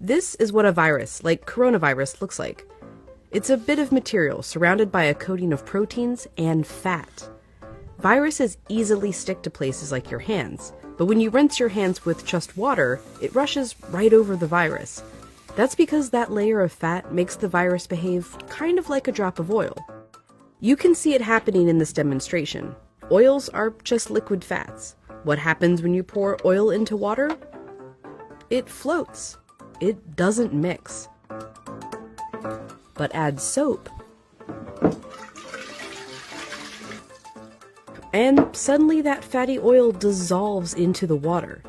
This is what a virus, like coronavirus, looks like. It's a bit of material surrounded by a coating of proteins and fat. Viruses easily stick to places like your hands, but when you rinse your hands with just water, it rushes right over the virus. That's because that layer of fat makes the virus behave kind of like a drop of oil. You can see it happening in this demonstration. Oils are just liquid fats. What happens when you pour oil into water? It floats. It doesn't mix. But add soap, and suddenly that fatty oil dissolves into the water.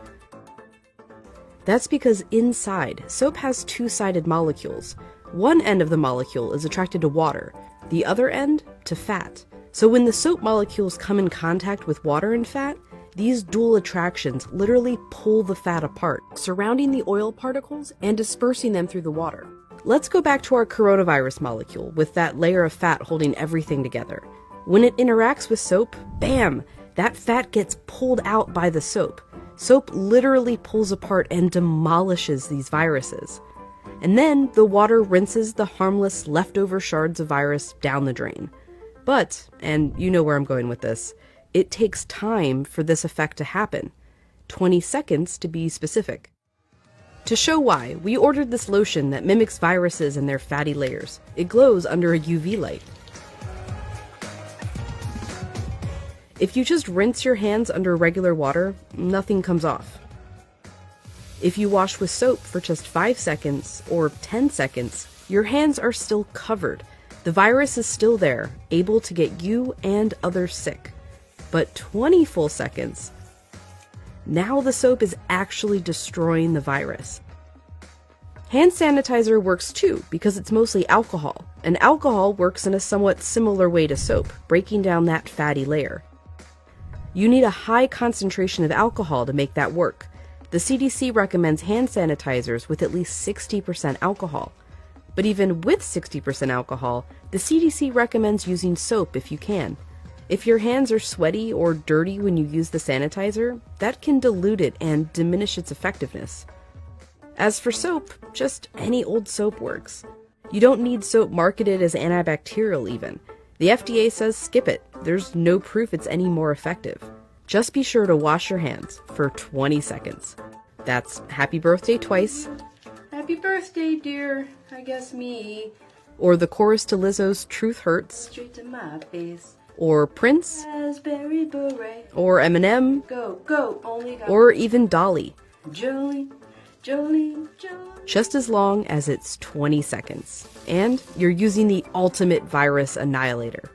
That's because inside, soap has two-sided molecules. One end of the molecule is attracted to water, the other end to fat. So when the soap molecules come in contact with water and fat, these dual attractions literally pull the fat apart, surrounding the oil particles and dispersing them through the water. Let's go back to our coronavirus molecule with that layer of fat holding everything together. When it interacts with soap, bam, that fat gets pulled out by the soap. Soap literally pulls apart and demolishes these viruses. And then the water rinses the harmless leftover shards of virus down the drain. But, and you know where I'm going with this, it takes time for this effect to happen. 20 seconds to be specific. To show why, we ordered this lotion that mimics viruses and their fatty layers. It glows under a UV light. If you just rinse your hands under regular water, nothing comes off. If you wash with soap for just 5 seconds or 10 seconds, your hands are still covered. The virus is still there, able to get you and others sick. But 20 full seconds, now the soap is actually destroying the virus. Hand sanitizer works too because it's mostly alcohol, and alcohol works in a somewhat similar way to soap, breaking down that fatty layer. You need a high concentration of alcohol to make that work. The CDC recommends hand sanitizers with at least 60% alcohol. But even with 60% alcohol, the CDC recommends using soap if you can. If your hands are sweaty or dirty when you use the sanitizer, that can dilute it and diminish its effectiveness. As for soap, just any old soap works. You don't need soap marketed as antibacterial even. The FDA says skip it. There's no proof it's any more effective. Just be sure to wash your hands for 20 seconds. That's happy birthday twice. Happy birthday, dear. I guess me. Or the chorus to Lizzo's Truth Hurts. Straight to my face. Or Prince. Raspberry beret. Or Eminem. Go, go, only go. Or even Dolly. Jolene, Jolene, Jolene. Just as long as it's 20 seconds. And you're using the ultimate virus annihilator.